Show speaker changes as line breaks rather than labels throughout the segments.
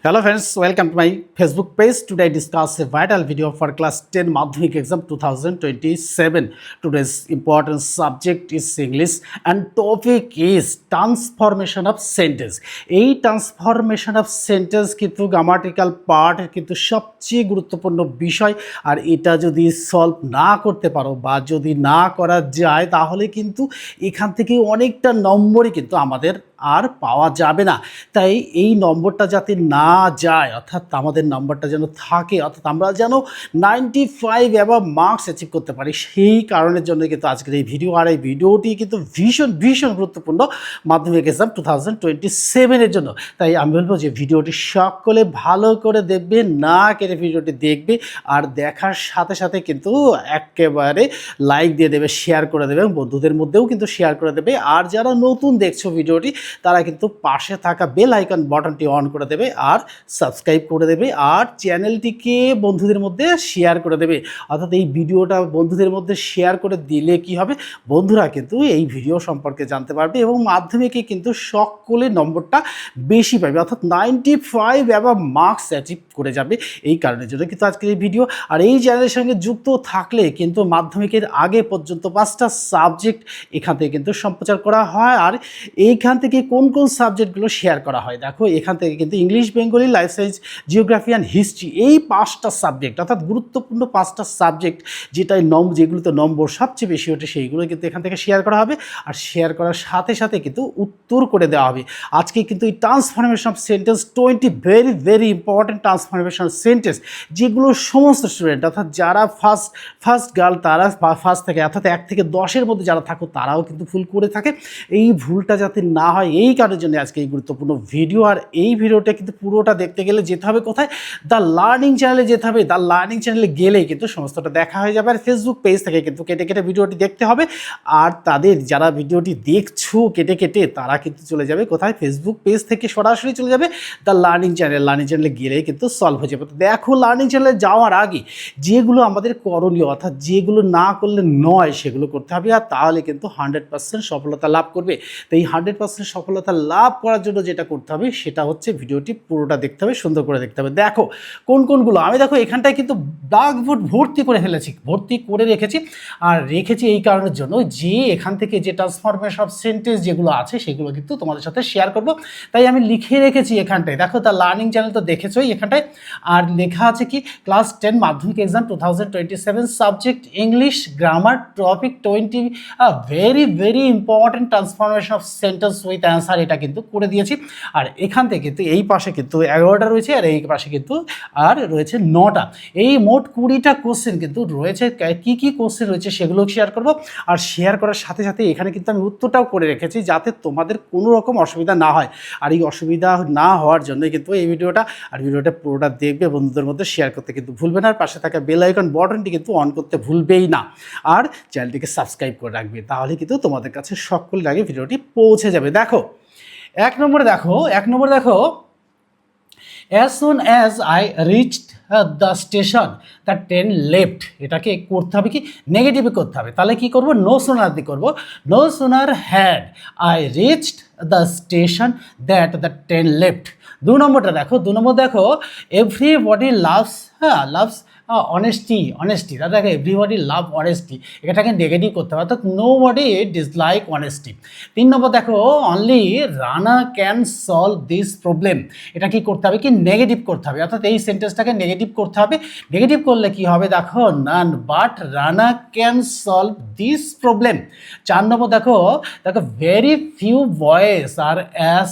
Hello friends, welcome to my Facebook page. Today I discuss a vital video for class 10 Madhyamik exam 2027. Today's important subject is English and topic is transformation of sentence. এই transformation of sentence কিন্তু grammatical part কিন্তু সবচেয়ে গুরুত্বপূর্ণ বিষয়। আর এটা যদি solve না করতে পারো বা যদি না করা যায় তাহলে কিন্তু এখান থেকে অনেকটা নম্বরই কিন্তু আমাদের আর পাওয়া যাবে না। তাই এই নম্বরটা যাতে না যায়, অর্থাৎ আমাদের নম্বরটা যেন থাকে, অর্থাৎ আমরা যেন 95 অ্যাবভ মার্কস অ্যাচিভ করতে পারি, সেই কারণের জন্য কিন্তু আজকের এই ভিডিও। আর এই ভিডিওটি কিন্তু ভীষণ গুরুত্বপূর্ণ মাধ্যমিক এক্সাম 2027-এর জন্য। তাই আমি বলবো যে ভিডিওটি সকলে ভালো করে দেখবে, না কেটে ভিডিওটি দেখবে, আর দেখার সাথে সাথে কিন্তু একেবারে লাইক দিয়ে দেবে, শেয়ার করে দেবে এবং বন্ধুদের মধ্যেও কিন্তু শেয়ার করে দেবে। আর যারা নতুন দেখছো ভিডিওটি তারা কিন্তু পাশে থাকা বেল আইকন বাটনটি অন করে দেবে আর সাবস্ক্রাইব করে দেবে আর চ্যানেলটিকে বন্ধুদের মধ্যে শেয়ার করে দেবে। অর্থাৎ এই ভিডিওটা বন্ধুদের মধ্যে শেয়ার করে দিলে কি হবে, বন্ধুরা কিন্তু এই ভিডিও সম্পর্কে জানতে পারবে এবং মাধ্যমিকে কিন্তু সকলের নম্বরটা বেশি পাবে, অর্থাৎ 95 অ্যাবভ মার্কস অ্যাচিভ করে যাবে। এই কারণের জন্য কিন্তু আজকের এই ভিডিও। আর এই চ্যানেলের সঙ্গে যুক্ত থাকলে কিন্তু মাধ্যমিকের আগে পর্যন্ত 5টা সাবজেক্ট এখান থেকে কিন্তু সম্প্রচার করা হয়। আর এইখান থেকে কোন কোন সাবজেক্টগুলো শেয়ার করা হয় দেখো, এখান থেকে কিন্তু English, Bengali, life science, geography and history, এই 5টা সাবজেক্ট অর্থাৎ গুরুত্বপূর্ণ 5টা সাবজেক্ট যেগুলোতে নম্বর সবচেয়ে বেশি ওঠে সেইগুলো কিন্তু এখান থেকে শেয়ার করা হবে। আর শেয়ার করার সাথে সাথে কিন্তু উত্তর করে দেওয়া হবে। আজকে কিন্তু এই transformation of sentence 20 very important transformation sentence, যেগুলো সমস্ত স্টুডেন্ট অর্থাৎ যারা ফার্স্ট গার্ল তারা ফার্স্ট থেকে অর্থাৎ 1 থেকে 10-এর মধ্যে যারা থাকো তারাও কিন্তু ভুল করে থাকে। এই ভুলটা যাতে না হয় এই কারণের জন্য আজকে এই গুরুত্বপূর্ণ ভিডিও। আর এই ভিডিওটা কিন্তু পুরোটা দেখতে গেলে যেতে হবে কোথায়, দ্য লার্নিং চ্যানেলে যেতে হবে। দ্য লার্নিং চ্যানেলে গেলেই কিন্তু সমস্তটা দেখা হয়ে যাবে। আর ফেসবুক পেজ থেকে কিন্তু কেটে কেটে ভিডিওটি দেখতে হবে। আর তাদের যারা ভিডিওটি দেখছো কেটে কেটে তারা কিন্তু চলে যাবে কোথায়, ফেসবুক পেজ থেকে সরাসরি চলে যাবে দ্য লার্নিং চ্যানেল। লার্নিং চ্যানেলে গেলেই কিন্তু সলভ হয়ে যাবে। তো দেখো, লার্নিং চ্যানেলে যাওয়ার আগে যেগুলো আমাদের করণীয় অর্থাৎ যেগুলো না করলে নয় সেগুলো করতে হবে, আর তাহলে কিন্তু 100% সফলতা লাভ করবে। তো এই 100% সফলতা লাভ করার জন্য যেটা করতে হবে সেটা হচ্ছে ভিডিওটি পুরোটা দেখতে হবে, সুন্দর করে দেখতে হবে। দেখো কোনগুলো আমি দেখো এখানটায় কিন্তু ব্ল্যাকবোর্ড ভর্তি করে রেখেছি। আর রেখেছি এই কারণের জন্য যে এখান থেকে যে ট্রান্সফরমেশন অফ সেন্টেন্স যেগুলো আছে সেগুলো কিন্তু তোমাদের সাথে শেয়ার করব। তাই আমি লিখে রেখেছি এখানটায়। দেখো, দ্য লার্নিং চ্যানেল তো দেখেছোই এখানটায়। আর লেখা আছে কি, ক্লাস 10 মাধ্যমিক exam 2027 subject English, grammar, topic 20 very important transformation of sentence with answer, এটা কিন্তু করে দিয়েছি। আর এখান থেকে কিন্তু এই পাশে কিন্তু 11টা রয়েছে আর এই পাশে কিন্তু আর রয়েছে 9টা। এই মোট 20টা কোশ্চেন কিন্তু রয়েছে। কি কোশ্চেন রয়েছে সেগুলো শেয়ার করব। আর শেয়ার করার সাথে সাথে এখানে কিন্তু আমি উত্তরটাও করে রেখেছি যাতে তোমাদের কোনো রকম অসুবিধা না হয়। আর এই অসুবিধা না হওয়ার জন্যই কিন্তু এই ভিডিওটা। আর ভিডিওটা পুরোটা দেখবে, বন্ধুদের মধ্যে শেয়ার করতে কিন্তু ভুলবে না। আর পাশে থাকা বেল আইকন বাটনটি কিন্তু অন করতে ভুলবেই না। আর চ্যানেলটিকে সাবস্ক্রাইব করে রাখবে, তাহলে কিন্তু তোমাদের কাছে সকলের আগে ভিডিওটি পৌঁছে যাবে। দেখো এক নম্বরে দেখো as soon as I reached the station the train left, এটাকে করতে হবে কি, নেগেটিভে করতে হবে। তাহলে কি করব, নো সোনার দিয়ে করব। No sooner had I reached the station that the train left। 2 নম্বর দেখো everybody loves অনেস্টি দাদা, দেখো এভরিবডি লাভ অনেস্টি, এটাকে নেগেটিভ করতে হবে, অর্থাৎ নো বডি ডিসলাইক অনেস্টি। 3 নম্বর দেখো only Rana can solve this problem, এটা কি করতে হবে কি, নেগেটিভ করতে হবে, অর্থাৎ এই সেন্টেন্সটাকে নেগেটিভ করতে হবে। নেগেটিভ করলে কি হবে, দেখো none but Rana can solve this problem. 4 নম্বর দেখো very few boys are as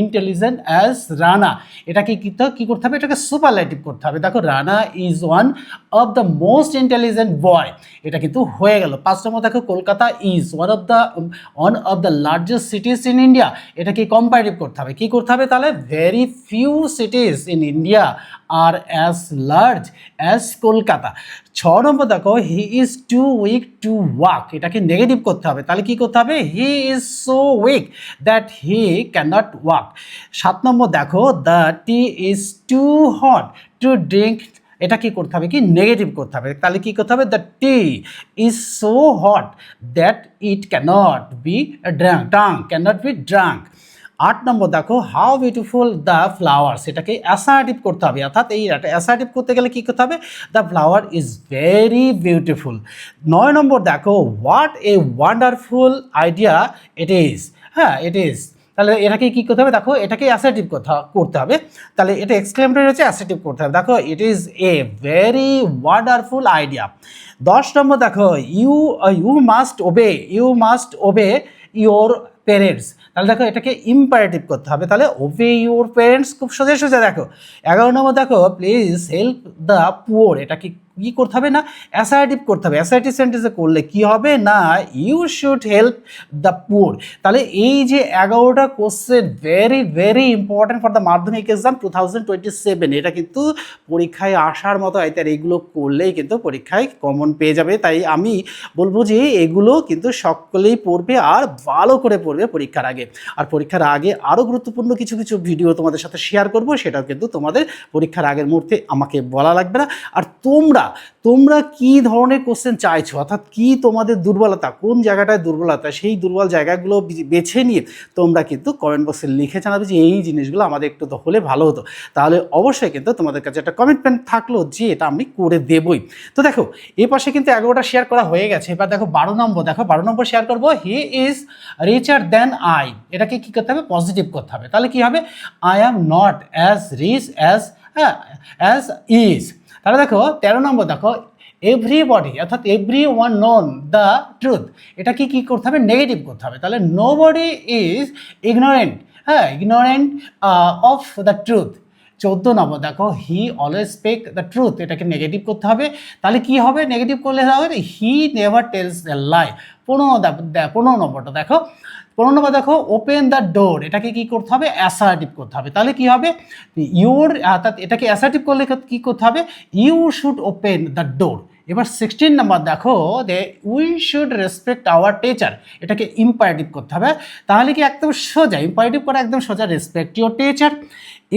intelligent as Rana, এটা কি করতে হবে, এটাকে সুপারলেটিভ করতে হবে। দেখো Rana is one of the most intelligent boy, এটা কিন্তু হয়ে গেল। 5 নম্বর দেখো Kolkata is one of the largest cities in India, এটা কি কম্পারেটিভ করতে হবে, কি করতে হবে তাহলে, very few cities in India R as large as Kolkata. 6 নম্বর দেখো he is too weak to walk, এটাকে নেগেটিভ করতে হবে, তাহলে কি করতে হবে, he is so weak that he cannot walk. 7 নম্বর দেখো the tea is too hot to drink, এটা কি করতে হবে, কি নেগেটিভ করতে হবে, তাহলে কি করতে হবে, the tea is so hot that it cannot be drunk. 8 নম্বর দেখো হাউ বিউটিফুল দ্য ফ্লাওয়ার্স, এটাকে অ্যাসার্টিভ করতে হবে, অর্থাৎ এই অ্যাসার্টিভ করতে গেলে কী করতে হবে, the flower is very beautiful. 9 নম্বর দেখো what a wonderful idea it is, হ্যাঁ ইট ইজ, তাহলে এটাকে কী করতে হবে, দেখো এটাকে অ্যাসার্টিভ করতে হবে, তাহলে এটা এক্সক্লেমেটরি হচ্ছে অ্যাসার্টিভ করতে হবে, দেখো it is a very wonderful idea. 10 নম্বর দেখো you must obey your parents, তাহলে দেখো এটাকে ইম্পারেটিভ করতে হবে, তাহলে ওবে ইউর প্যারেন্টস, খুব সোজা সোজা দেখো। 11 নম্বর দেখো প্লিজ হেল্প দ্য পুয়ার, এটাকে কী করতে হবে না অ্যাসার্টিভ করতে হবে, অ্যাসার্টিভ সেন্টেন্সে করলে কি হবে না you should help the poor. তাহলে এই যে 11টা question very very important for the Madhyamik exam 2027, এটা কিন্তু পরীক্ষায় আসার মতো আইতার, এইগুলো করলেই কিন্তু পরীক্ষায় কমন পেয়ে যাবে। তাই আমি বলবো যে এগুলো কিন্তু সকলেই পড়বে আর ভালো করে পড়বে পরীক্ষার আগে। আর পরীক্ষার আগে আরও গুরুত্বপূর্ণ কিছু কিছু ভিডিও তোমাদের সাথে শেয়ার করব, সেটাও কিন্তু তোমাদের পরীক্ষার আগের মুহূর্তে আমাকে বলা লাগবে না। আর তোমরা কি ধরনের কোশ্চেন চাইছো, অর্থাৎ কি তোমাদের দুর্বলতা, কোন জায়গাটায় দুর্বলতা, সেই দুর্বল জায়গাগুলো বেছে নিয়ে তোমরা কিন্তু কমেন্ট বক্সে লিখে জানাবে যে এই জিনিসগুলো আমাদের একটু হলে ভালো হতো। তাহলে অবশ্যই কিন্তু তোমাদের কাছে একটা কমিটমেন্ট থাকলো যে এটা আমি করে দেবই। তো দেখো এই পাশে কিন্তু 11টা শেয়ার করা হয়ে গেছে। এবার দেখো 12 নম্বর শেয়ার করবো, হি ইজ রিচার দেন আই, এটাকে কী করতে হবে পজিটিভ করতে হবে, তাহলে কী হবে I am not as rich as is. তাহলে দেখো 13 নম্বর দেখো এভরিবডি, অর্থাৎ every one known the truth, এটা কি করতে হবে নেগেটিভ করতে হবে, তাহলে nobody is ignorant, ignorant of the truth. 14 নম্বর দেখো he always speak the truth, এটাকে নেগেটিভ করতে হবে, তাহলে কি হবে নেগেটিভ করলে হবে he never tells the lie. 15 নম্বরটা দেখো 15 নম্বর দেখো ওপেন দ্য ডোর, এটাকে কি করতে হবে অ্যাসার্টিভ করতে হবে, তাহলে কি হবে ইউর, অর্থাৎ এটাকে অ্যাসার্টিভ করলে কি করতে হবে you should open the door. এবার 16 নম্বর দেখো যে we should respect our teacher, এটাকে ইম্পারেটিভ করতে হবে, তাহলে কি একদম সোজা ইম্পারেটিভ করা একদম সোজা রেসপেক্ট ইউর টিচার।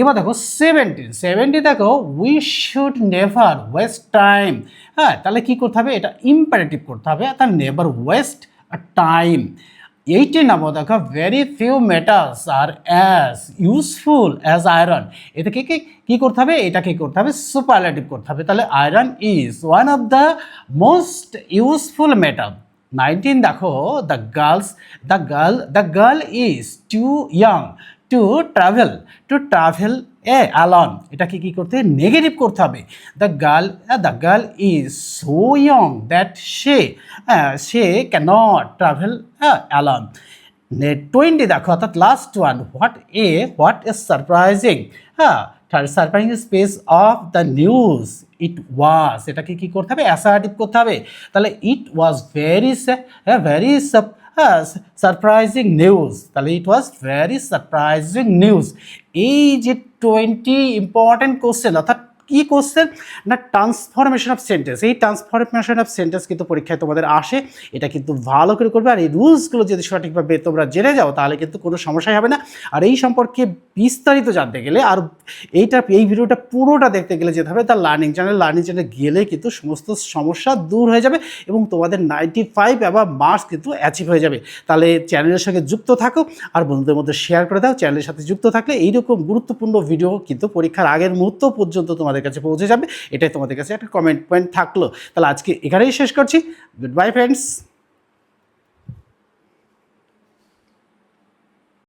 এবার দেখো 70 দেখো we should never waste time, হ্যাঁ তাহলে কি করতে হবে এটা ইম্পারেটিভ করতে হবে, তাহলে নেভার ওয়েস্ট টাইম। 18 নম্বর দেখো ভেরি ফিউ মেটালস আর অ্যাজ ইউজফুল অ্যাজ আয়রন, এটাকে কি করতে হবে এটাকে করতে হবে সুপারলেটিভ করতে হবে, তাহলে iron is one of the most useful metal. 19 দেখো the girl is too young to travel alone, এটাকে কি করতে নেগেটিভ করতে হবে, the girl is so young that she cannot travel alone. 20 দেখো অর্থাৎ last one what a surprising, surprising piece of the news it was, এটাকে কি করতে হবে অ্যাসার্টিভ করতে হবে, তাহলে it was very surprising news, তাহলে it was very surprising news. এই যে 20 ইম্পর্টেন্ট কোশ্চেন, অর্থাৎ কি কোশ্চেন না ট্রান্সফরমেশন অফ সেন্টেন্স, এই ট্রান্সফরমেশন অফ সেন্টেন্স কিন্তু পরীক্ষায় তোমাদের আসে, এটা কিন্তু ভালো করে করবে। আর এই রুলসগুলো যদি সঠিকভাবে তোমরা জেনে যাও তাহলে কিন্তু কোনো সমস্যাই হবে না। আর এই সম্পর্কে বিস্তারিত জানতে গেলে আর এই ভিডিওটা পুরোটা দেখতে গেলে যেতে হবে তার লার্নিং চ্যানেলে গেলে কিন্তু সমস্ত সমস্যা দূর হয়ে যাবে এবং তোমাদের 95 এবার মার্কস কিন্তু অ্যাচিভ হয়ে যাবে। তাহলে চ্যানেলের সঙ্গে যুক্ত থাকো আর বন্ধুদের মধ্যে শেয়ার করে দাও। চ্যানেলের সাথে যুক্ত থাকলে এইরকম গুরুত্বপূর্ণ ভিডিও কিন্তু পরীক্ষার আগের মুহূর্ত পর্যন্ত তোমাদের কাছে পৌঁছে যাবে, এটাই তোমাদের কাছে একটা কমেন্ট পয়েন্ট থাকলো। তাহলে আজকে এখানেই শেষ করছি। Good bye friends.